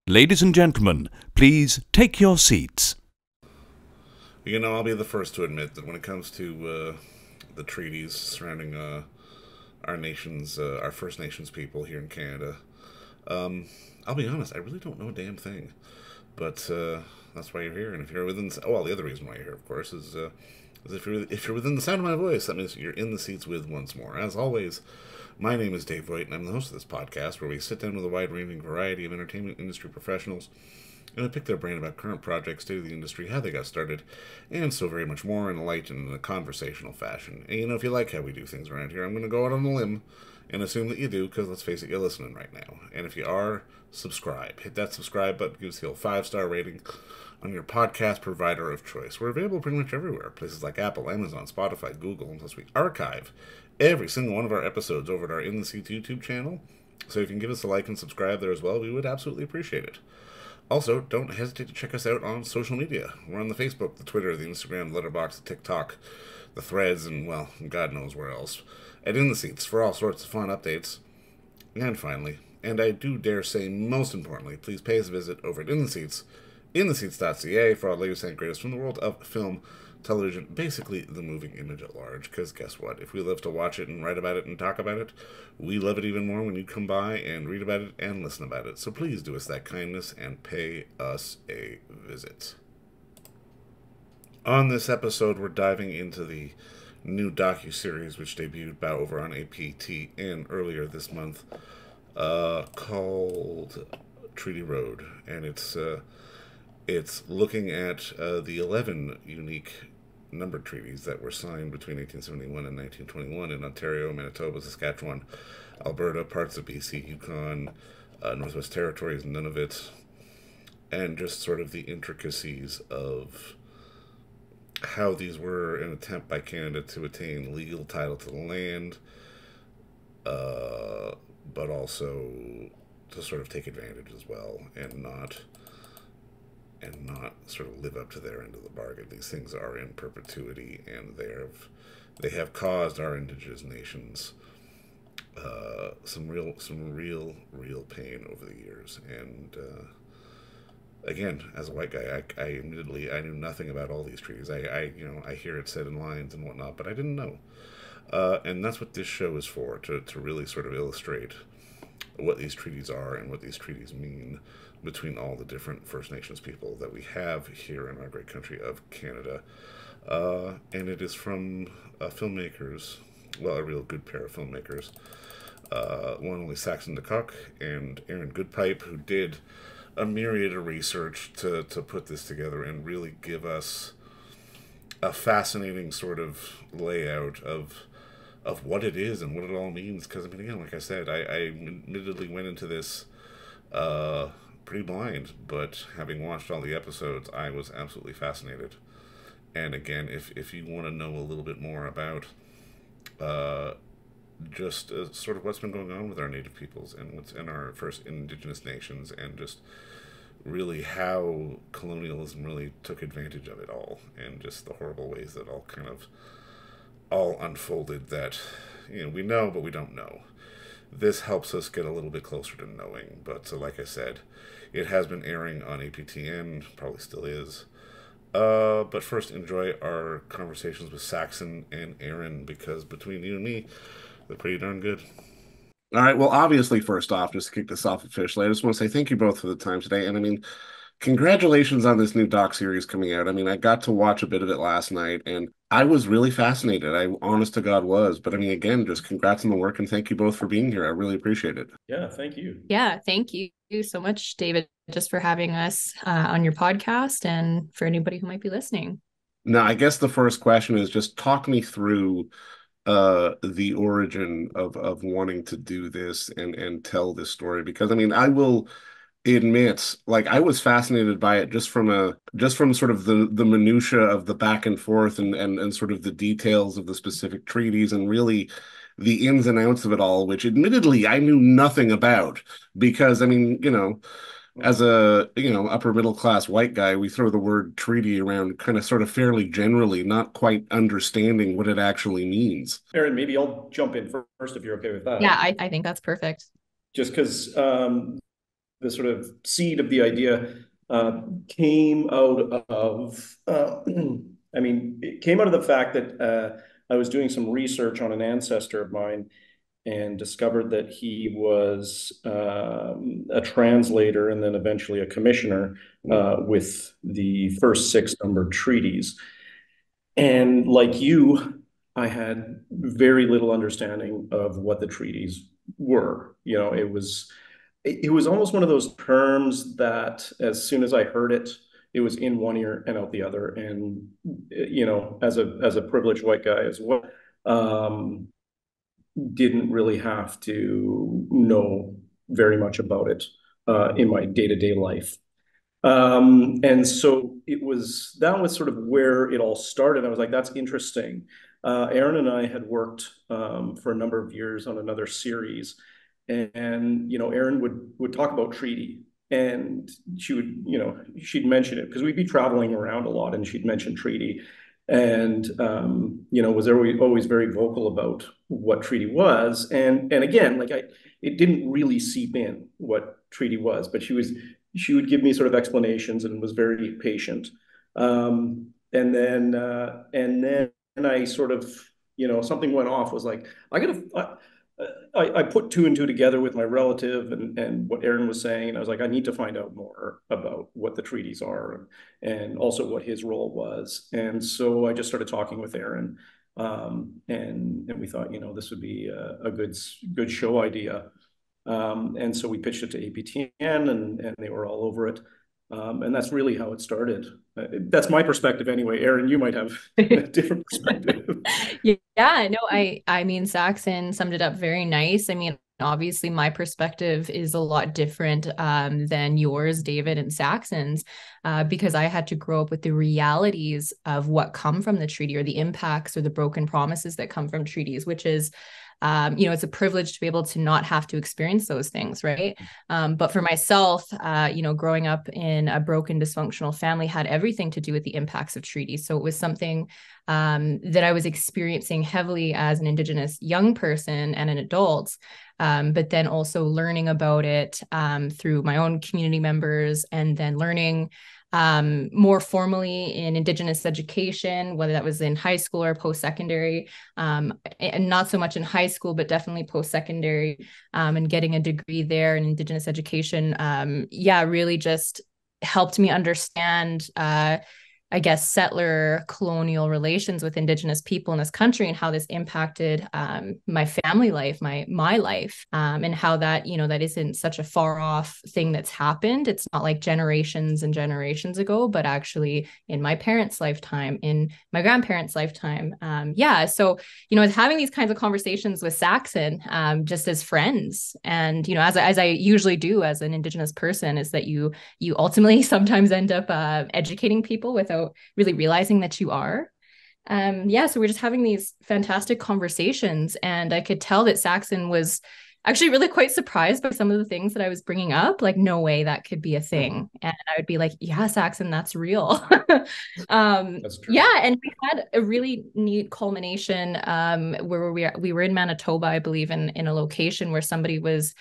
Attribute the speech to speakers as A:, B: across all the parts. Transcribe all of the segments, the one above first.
A: Ladies and gentlemen, please take your seats.
B: You know, I'll be the first to admit that when it comes to the treaties surrounding our First Nations people here in Canada, I'll be honest, I really don't know a damn thing. But that's why you're here. And if you're within, well, the other reason why you're here, of course, is if you're within the sound of my voice, that means you're in the seats with once more. As always, my name is Dave Voigt, and I'm the host of this podcast where we sit down with a wide-ranging variety of entertainment industry professionals and I pick their brain about current projects, state of the industry, how they got started, and so very much more in a light and in a conversational fashion. And you know, if you like how we do things around here, I'm going to go out on a limb and assume that you do, because let's face it, you're listening right now. And if you are, subscribe. Hit that subscribe button, give us the old 5-star rating on your podcast provider of choice. We're available pretty much everywhere. Places like Apple, Amazon, Spotify, Google, and plus we archive every single one of our episodes over at our In the Seats YouTube channel. So if you can give us a like and subscribe there as well, we would absolutely appreciate it. Also, don't hesitate to check us out on social media. We're on the Facebook, the Twitter, the Instagram, the Letterboxd, the TikTok, the Threads, and, well, God knows where else. At In the Seats for all sorts of fun updates. And finally, and I do dare say most importantly, please pay us a visit over at In the Seats, intheseats.ca for all the latest and greatest from the world of film, television, basically the moving image at large. Because guess what? If we live to watch it and write about it and talk about it, we love it even more when you come by and read about it and listen about it. So please do us that kindness and pay us a visit. On this episode, we're diving into the new docu-series which debuted over on APTN earlier this month, called Treaty Road, and it's looking at the 11 unique numbered treaties that were signed between 1871 and 1921 in Ontario, Manitoba, Saskatchewan, Alberta, parts of BC, Yukon, Northwest Territories, Nunavut, and just sort of the intricacies of how these were an attempt by Canada to attain legal title to the land, but also to sort of take advantage as well and not sort of live up to their end of the bargain. These things are in perpetuity, and they have caused our Indigenous nations some real pain over the years. And again, as a white guy, I admittedly I knew nothing about all these treaties. I hear it said in lines and whatnot, but I didn't know. And that's what this show is for, to really sort of illustrate what these treaties are and what these treaties mean between all the different First Nations people that we have here in our great country of Canada. And it is from filmmakers, well, a real good pair of filmmakers. One only Saxon de Cocq and Erin Goodpipe, who did a myriad of research to put this together and really give us a fascinating sort of layout of what it is and what it all means. Because, I mean, again, like I said, I admittedly went into this pretty blind, but having watched all the episodes, I was absolutely fascinated. And again, if you want to know a little bit more about just sort of what's been going on with our Native peoples and what's in our first Indigenous nations, and just really how colonialism really took advantage of it all, and just the horrible ways that all unfolded, that we know but we don't know. This helps us get a little bit closer to knowing. But like I said, it has been airing on APTN, probably still is. But first, enjoy our conversations with Saxon and Erin, because between you and me, they're pretty darn good. All right. Well, obviously, first off, just to kick this off officially, I just want to say thank you both for the time today. And I mean, congratulations on this new doc series coming out. I mean, I got to watch a bit of it last night, and I was really fascinated. I, honest to God, was. But I mean, again, just congrats on the work, and thank you both for being here. I really appreciate it.
C: Yeah, thank you.
D: Yeah, thank you so much, David, just for having us on your podcast, and for anybody who might be listening.
B: Now, I guess the first question is just talk me through the origin of wanting to do this and tell this story, because I mean, I will admit, like, I was fascinated by it just from sort of the minutia of the back and forth, and sort of the details of the specific treaties, and really the ins and outs of it all, which admittedly I knew nothing about, because I mean, as a upper middle class white guy, we throw the word treaty around kind of sort of fairly generally, not quite understanding what it actually means.
C: Erin, maybe I'll jump in first if you're okay with that.
D: Yeah, I think that's perfect.
C: Just because the sort of seed of the idea came out of, I mean, it came out of the fact that I was doing some research on an ancestor of mine and discovered that he was a translator and then eventually a commissioner with the first six numbered treaties. And like you, I had very little understanding of what the treaties were. You know, it was almost one of those terms that as soon as I heard it, it was in one ear and out the other. And you know, as a privileged white guy as well, didn't really have to know very much about it in my day-to-day life. And so that was sort of where it all started. I was like, that's interesting. Erin and I had worked for a number of years on another series, and you know, Erin would talk about treaty, and she would, you know, she'd mention it because we'd be traveling around a lot, and she'd mention treaty, and you know, was always very vocal about what treaty was, and again, like it didn't really seep in what treaty was, but she would give me sort of explanations and was very patient. And then I sort of, you know, something went off, was like, I put two and two together with my relative and what Erin was saying. And I was like, I need to find out more about what the treaties are and also what his role was. And so I just started talking with Erin. And we thought, you know, this would be a good show idea. And so we pitched it to APTN and they were all over it. And that's really how it started. That's my perspective anyway. Erin, you might have a different perspective.
D: Yeah, no, I mean, Saxon summed it up very nice. I mean, obviously my perspective is a lot different than yours, David, and Saxon's, because I had to grow up with the realities of what come from the treaty, or the impacts or the broken promises that come from treaties, which is you know, it's a privilege to be able to not have to experience those things, right? But for myself, you know, growing up in a broken, dysfunctional family had everything to do with the impacts of treaties. So it was something that I was experiencing heavily as an Indigenous young person and an adult, but then also learning about it through my own community members, and then learning more formally in Indigenous education, whether that was in high school or post-secondary, and not so much in high school, but definitely post-secondary, and getting a degree there in Indigenous education, yeah, really just helped me understand I guess, settler colonial relations with Indigenous people in this country, and how this impacted my family life, my life, and how that, you know, that isn't such a far off thing that's happened. It's not like generations and generations ago, but actually in my parents' lifetime, in my grandparents' lifetime. Yeah. So, you know, having these kinds of conversations with Saxon, just as friends, and, you know, as I usually do as an Indigenous person, is that you ultimately sometimes end up educating people without really realizing that you are. Yeah, so we're just having these fantastic conversations, and I could tell that Saxon was actually really quite surprised by some of the things that I was bringing up. Like, no way that could be a thing. And I would be like, yeah, Saxon, that's real.
C: That's true.
D: Yeah, and we had a really neat culmination where we were in Manitoba, I believe, in a location where somebody was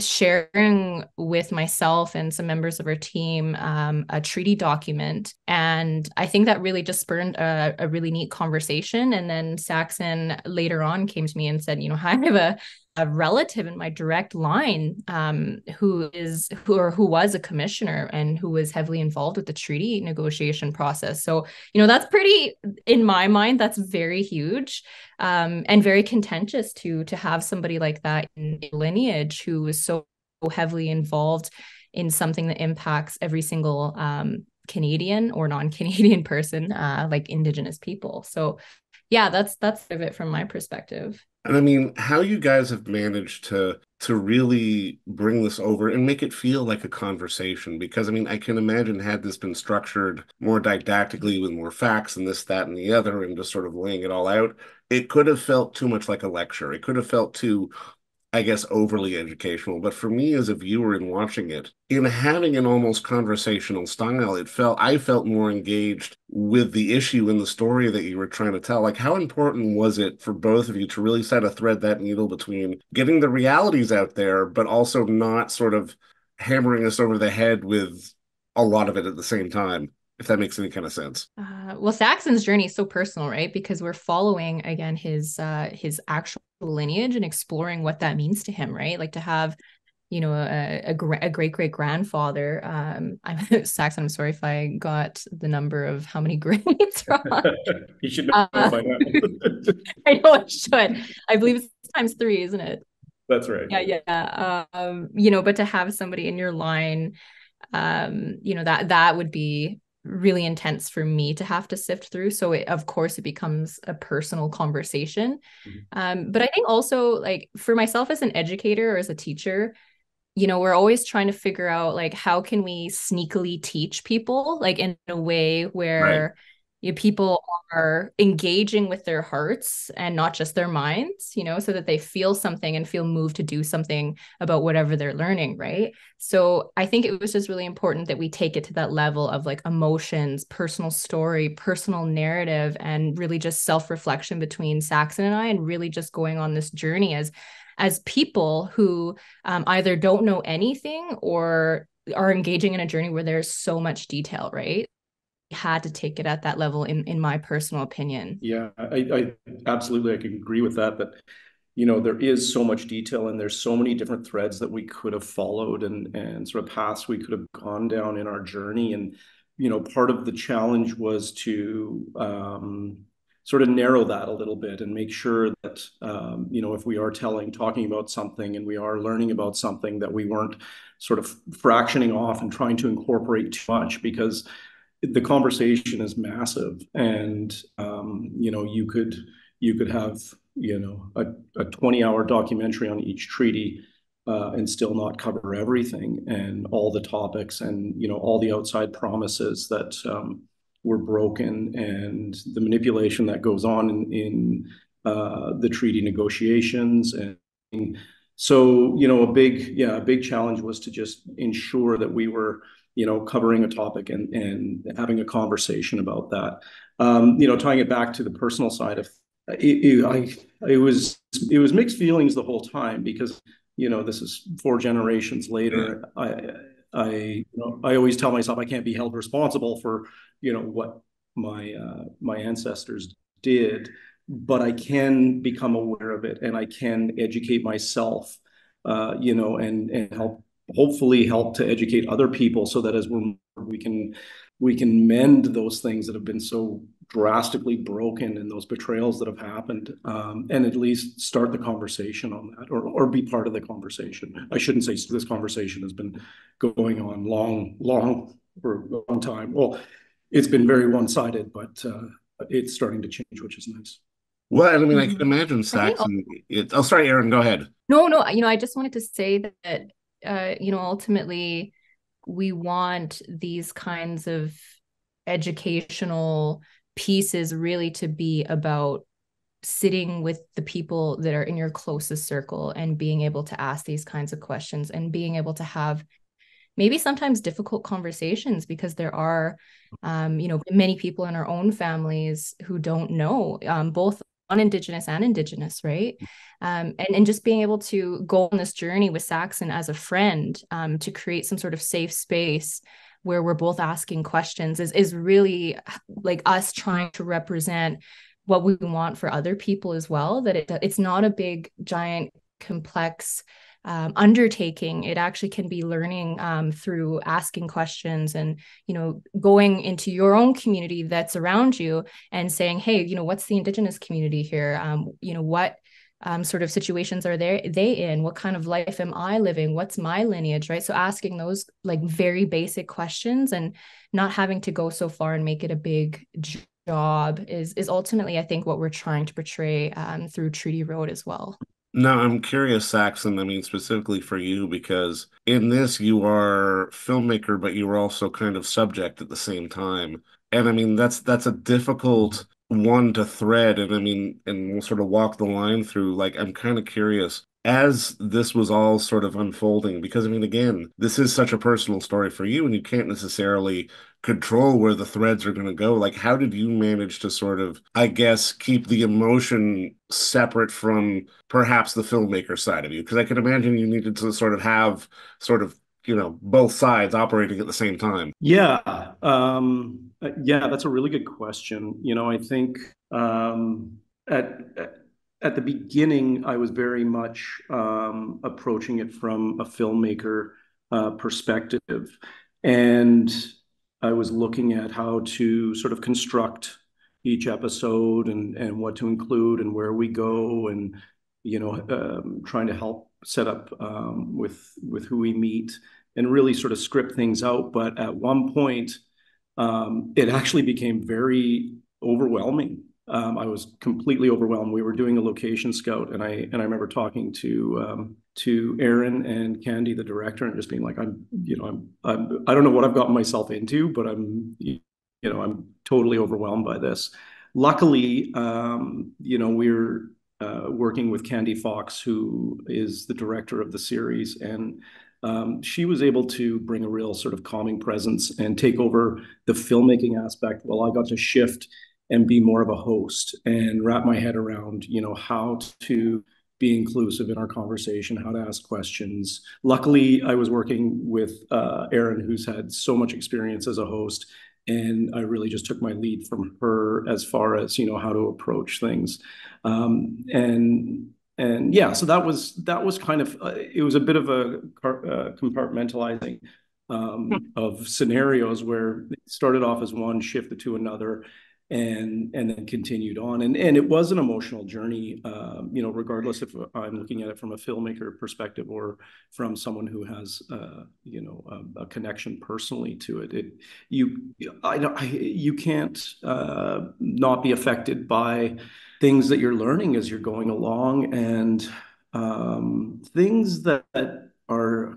D: sharing with myself and some members of our team a treaty document. And I think that really just spurred a really neat conversation. And then Saxon later on came to me and said, you know, I have a relative in my direct line who was a commissioner and who was heavily involved with the treaty negotiation process. So, you know, that's pretty, in my mind, that's very huge, and very contentious to have somebody like that in lineage who was so heavily involved in something that impacts every single Canadian or non-Canadian person, like Indigenous people. So yeah, that's of it from my perspective.
B: And I mean, how you guys have managed to really bring this over and make it feel like a conversation. Because I mean, I can imagine had this been structured more didactically with more facts and this, that, and the other, and just sort of laying it all out, it could have felt too much like a lecture. It could have felt too I guess, overly educational, but for me as a viewer in watching it, in having an almost conversational style, I felt more engaged with the issue and the story that you were trying to tell. Like, how important was it for both of you to really try to thread that needle between getting the realities out there, but also not sort of hammering us over the head with a lot of it at the same time, if that makes any kind of sense?
D: Well, Saxon's journey is so personal, right? Because we're following again his actual lineage and exploring what that means to him, right? Like to have, a great great grandfather. I'm Saxon. I'm sorry if I got the number of how many greats wrong.
C: You should know by now.
D: I know I should. I believe it's times three, isn't it?
C: That's right.
D: Yeah. But to have somebody in your line, that would be really intense for me to have to sift through. So of course it becomes a personal conversation. But I think also like for myself as an educator or as a teacher, we're always trying to figure out like how can we sneakily teach people like in a way
B: Right.
D: where people are engaging with their hearts and not just their minds, so that they feel something and feel moved to do something about whatever they're learning, right? So I think it was just really important that we take it to that level of like emotions, personal story, personal narrative, and really just self-reflection between Saxon and I, and really just going on this journey as people who either don't know anything or are engaging in a journey where there's so much detail, right? Had to take it at that level in my personal opinion.
C: Yeah, I absolutely, I can agree with that, there is so much detail and there's so many different threads that we could have followed and sort of paths we could have gone down in our journey. And, part of the challenge was to sort of narrow that a little bit and make sure that, if we are talking about something and we are learning about something, that we weren't sort of fractioning off and trying to incorporate too much, because the conversation is massive. And, you could have, a 20-hour documentary on each treaty and still not cover everything and all the topics and, all the outside promises that were broken and the manipulation that goes on in the treaty negotiations. And so, a big challenge was to just ensure that we were, covering a topic and having a conversation about that. Tying it back to the personal side of it was mixed feelings the whole time, because this is 4 generations later. I always tell myself I can't be held responsible for what my ancestors did, but I can become aware of it and I can educate myself, and hopefully help to educate other people, so that as we can mend those things that have been so drastically broken and those betrayals that have happened, and at least start the conversation on that, or be part of the conversation. I shouldn't say this conversation has been going on long for a long time. Well, it's been very one-sided, but it's starting to change, which is nice.
B: Well, I mean, I can imagine
D: I think
B: Saxon. Sorry, Erin, go ahead.
D: no, I just wanted to say that ultimately we want these kinds of educational pieces really to be about sitting with the people that are in your closest circle and being able to ask these kinds of questions and being able to have maybe sometimes difficult conversations, because there are many people in our own families who don't know, both non-Indigenous and Indigenous, right? And just being able to go on this journey with Saxon as a friend, to create some sort of safe space where we're both asking questions is really like us trying to represent what we want for other people as well, that it's not a big, giant, complex undertaking. It actually can be learning through asking questions and, going into your own community that's around you and saying, hey, what's the Indigenous community here? What sort of situations are they in? What kind of life am I living? What's my lineage, right? So asking those like very basic questions and not having to go so far and make it a big job is ultimately, I think, what we're trying to portray through Treaty Road as well.
B: Now, I'm curious, Saxon, I mean, specifically for you, because in this you are filmmaker, but you are also kind of subject at the same time. And I mean, that's a difficult one to thread. And I mean, and we'll sort of walk the line through, like, I'm kind of curious, as this was all sort of unfolding, because I mean, again, this is such a personal story for you, and you can't necessarily control where the threads are going to go. Like, how did you manage to sort of, I guess, keep the emotion separate from perhaps the filmmaker side of you? Because I can imagine you needed to sort of have sort of, both sides operating at the same time.
C: Yeah, that's a really good question. I think at at the beginning, I was very much approaching it from a filmmaker perspective, and I was looking at how to sort of construct each episode and what to include and where we go, and trying to help set up with who we meet and really sort of script things out. But at one point, it actually became very overwhelming. I was completely overwhelmed. We were doing a location scout, and I remember talking to Erin and Candy, the director, and just being like, I don't know what I've gotten myself into, but I'm totally overwhelmed by this. Luckily, we're working with Candy Fox, who is the director of the series, and she was able to bring a real sort of calming presence and take over the filmmaking aspect, while I got to shift and be more of a host and wrap my head around, how to be inclusive in our conversation, how to ask questions. Luckily, I was working with Erin, who's had so much experience as a host, and I really just took my lead from her as far as how to approach things. And yeah, so that was kind of it was a bit of a compartmentalizing of scenarios where it started off as one, shifted to another, and then continued on. And it was an emotional journey, regardless if I'm looking at it from a filmmaker perspective or from someone who has a connection personally to it. You can't not be affected by things that you're learning as you're going along, and things that are,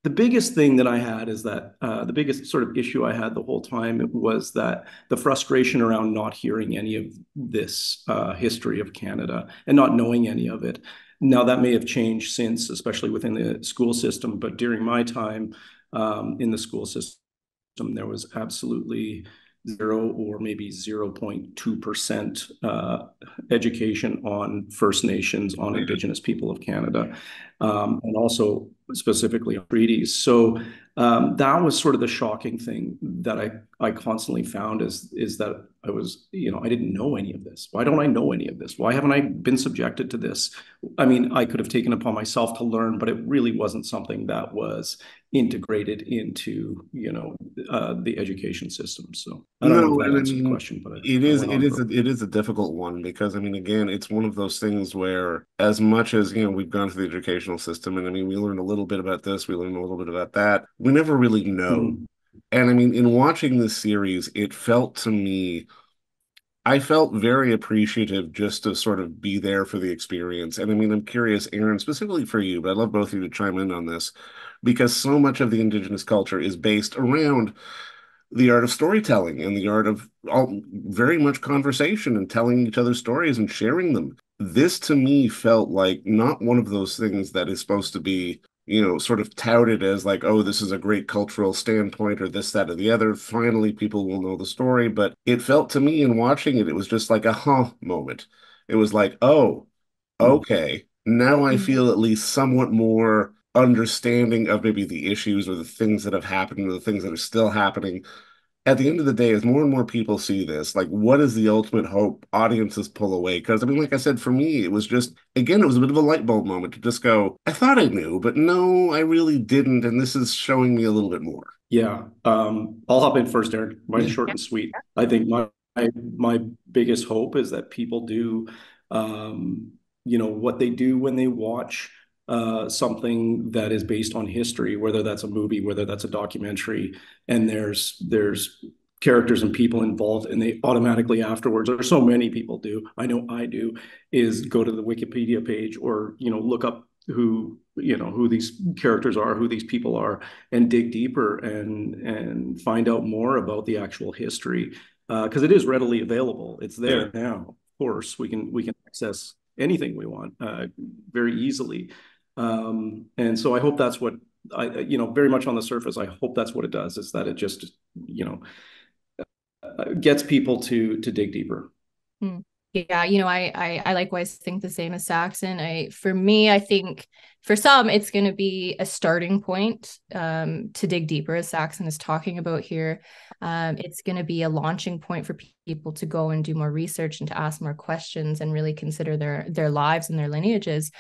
C: the biggest thing that I had is that the biggest sort of issue I had the whole time was that the frustration around not hearing any of this history of Canada and not knowing any of it. Now, that may have changed since, especially within the school system, but during my time in the school system, there was absolutely zero or maybe 0.2% education on First Nations, on Indigenous people of Canada, and also specifically on treaties. So that was sort of the shocking thing that I constantly found is that I was, I didn't know any of this. Why don't I know any of this? Why haven't I been subjected to this? I mean, I could have taken upon myself to learn, but it really wasn't something that was integrated into, the education system. So I don't know
B: No,
C: if
B: and
C: that
B: I
C: answered the
B: mean,
C: question, but
B: it
C: I
B: is
C: went
B: it
C: on
B: is
C: for.
B: it is a difficult one because I mean, again, it's one of those things where as much as we've gone through the educational system, and I mean, we learned a little bit about this, we learned a little bit about that, we never really know.
C: Mhm.
B: And I mean, in watching this series, it felt to me, I felt very appreciative just to sort of be there for the experience. And I mean, I'm curious, Erin, specifically for you, but I'd love both of you to chime in on this because so much of the Indigenous culture is based around the art of storytelling and the art of all very much conversation and telling each other stories and sharing them. This to me felt like not one of those things that is supposed to be, sort of touted as like, oh, this is a great cultural standpoint or this, that, or the other. Finally, people will know the story. But it felt to me in watching it, it was just like a moment. It was like, oh, okay, now I feel at least somewhat more understanding of maybe the issues or the things that have happened or the things that are still happening. At the end of the day, as more and more people see this, like what is the ultimate hope audiences pull away? Because I mean, like I said, for me, it was just, again, it was a bit of a light bulb moment to just go, I thought I knew, but no, I really didn't. And this is showing me a little bit more.
C: Yeah. I'll hop in first, Eric. Mine's short and sweet. I think my biggest hope is that people do, what they do when they watch something that is based on history, whether that's a movie, whether that's a documentary, and there's characters and people involved, and they automatically afterwards, or so many people do, I know I do, is go to the Wikipedia page or look up who these characters are, who these people are, and dig deeper and find out more about the actual history, because it is readily available. It's
B: Yeah.
C: there now. Of course, we can access anything we want very easily. And so I hope that's what very much on the surface, I hope that's what it does, is that it just, gets people to dig deeper.
D: Yeah, I likewise think the same as Saxon. For me, I think for some, it's going to be a starting point to dig deeper, as Saxon is talking about here. It's going to be a launching point for people to go and do more research and to ask more questions and really consider their lives and their lineages.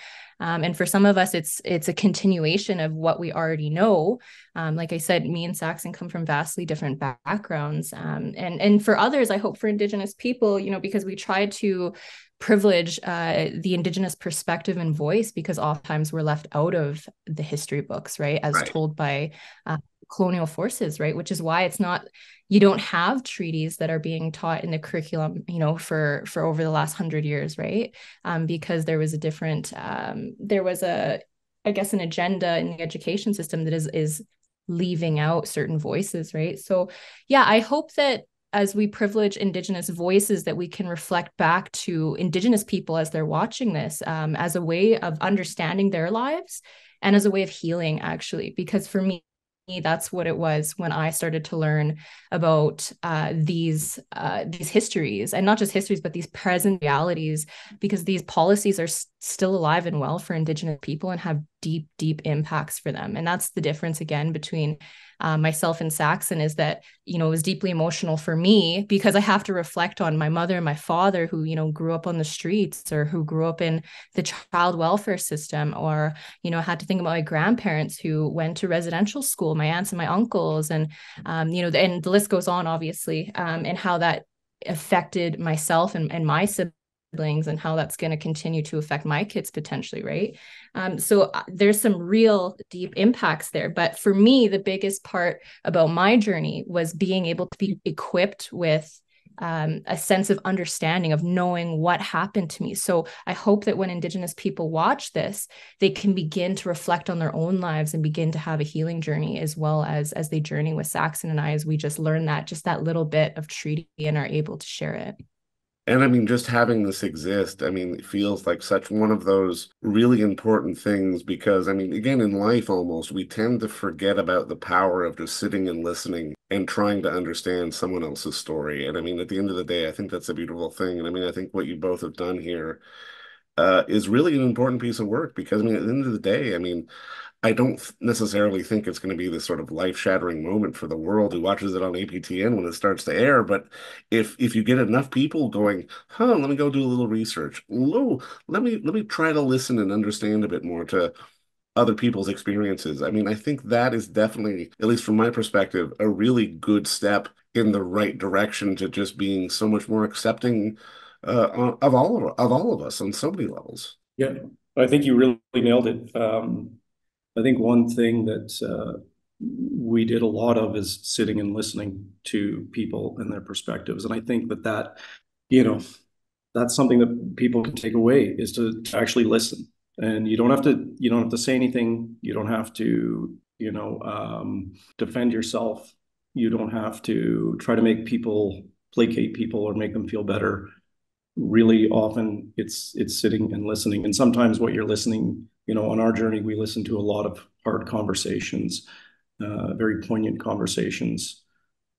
D: And for some of us, it's a continuation of what we already know. Like I said, me and Saxon come from vastly different backgrounds. And for others, I hope for Indigenous people, because we try to privilege the Indigenous perspective and voice, because oftentimes we're left out of the history books, right, as told by colonial forces, right, which is why it's not, you don't have treaties that are being taught in the curriculum, for over the last 100 years, right, because there was a different I guess an agenda in the education system that is leaving out certain voices, right? So yeah, I hope that as we privilege Indigenous voices, that we can reflect back to Indigenous people as they're watching this, as a way of understanding their lives and as a way of healing, actually. Because for me, that's what it was when I started to learn about these histories, and not just histories, but these present realities, because these policies are still alive and well for Indigenous people and have deep, deep impacts for them. And that's the difference, again, between myself and Saxon, is that, it was deeply emotional for me because I have to reflect on my mother and my father who, grew up on the streets, or who grew up in the child welfare system, or, I had to think about my grandparents who went to residential school, my aunts and my uncles, and, and the list goes on, obviously, and how that affected myself and my siblings, and how that's going to continue to affect my kids potentially, right? So there's some real deep impacts there. But for me, the biggest part about my journey was being able to be equipped with a sense of understanding, of knowing what happened to me. So I hope that when Indigenous people watch this, they can begin to reflect on their own lives and begin to have a healing journey, as well as they journey with Saxon and I, as we just learn that little bit of treaty and are able to share it.
B: And I mean, just having this exist, I mean, it feels like such one of those really important things because, I mean, again, in life almost, we tend to forget about the power of just sitting and listening and trying to understand someone else's story. And I mean, at the end of the day, I think that's a beautiful thing. And I mean, I think what you both have done here is really an important piece of work because, I mean, at the end of the day, I mean, I don't necessarily think it's going to be this sort of life-shattering moment for the world who watches it on APTN when it starts to air. But if you get enough people going, let me go do a little research. Let me try to listen and understand a bit more to other people's experiences. I mean, I think that is definitely, at least from my perspective, a really good step in the right direction to just being so much more accepting of all of us on so many levels.
C: Yeah, I think you really nailed it. I think one thing that we did a lot of is sitting and listening to people and their perspectives. And I think that, that's something that people can take away, is to actually listen. And you don't have to say anything. You don't have to, defend yourself. You don't have to try to placate people or make them feel better. Really often it's sitting and listening. And sometimes what you're listening, on our journey, we listen to a lot of hard conversations, very poignant conversations,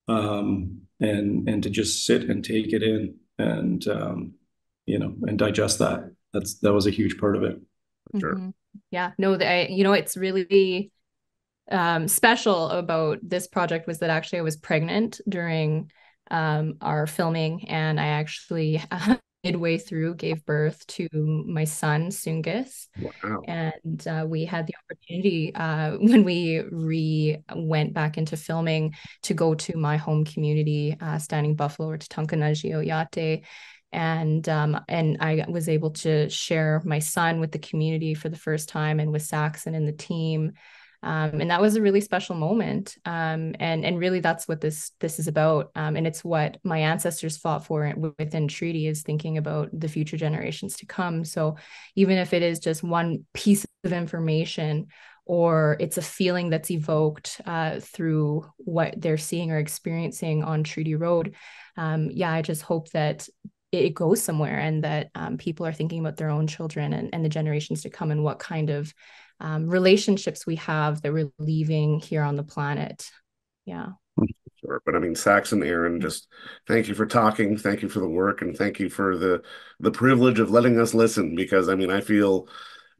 C: and to just sit and take it in and, and digest that. That was a huge part of it.
B: Sure.
D: Mm-hmm. Yeah, no, it's really special about this project was that actually I was pregnant during our filming, and I actually midway through gave birth to my son Sungus.
B: Wow.
D: And we had the opportunity when we went back into filming to go to my home community, Standing Buffalo, or Tutankanajio Oyate. And I was able to share my son with the community for the first time, and with Saxon and the team. And that was a really special moment. And really that's what this is about. And it's what my ancestors fought for within treaty, is thinking about the future generations to come. So even if it is just one piece of information, or it's a feeling that's evoked through what they're seeing or experiencing on Treaty Road, I just hope that it goes somewhere, and that people are thinking about their own children and the generations to come, and what kind of relationships we have that we're leaving here on the planet. Yeah.
B: Sure. But I mean, Saxon, Erin, just thank you for talking. Thank you for the work, and thank you for the privilege of letting us listen, because I mean, I feel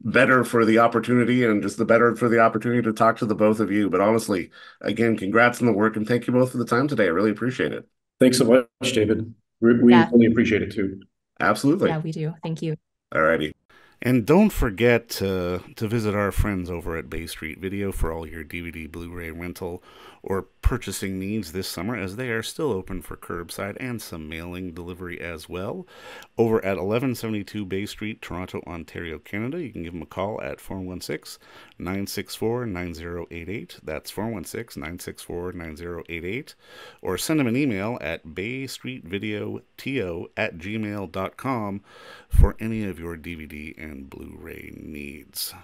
B: better for the opportunity, and just the better for the opportunity to talk to the both of you. But honestly, again, congrats on the work, and thank you both for the time today. I really appreciate it.
C: Thanks so much, David. We
D: Yeah.
C: really appreciate it too.
B: Absolutely.
D: Yeah, we do. Thank you.
B: Alrighty. And don't forget to visit our friends over at Bay Street Video for all your DVD, Blu-ray rental, or purchasing needs this summer, as they are still open for curbside and some mailing delivery as well. Over at 1172 Bay Street, Toronto, Ontario, Canada. You can give them a call at 416-964-9088. That's 416-964-9088. Or send them an email at baystreetvideoto@gmail.com for any of your DVD and Blu-ray needs.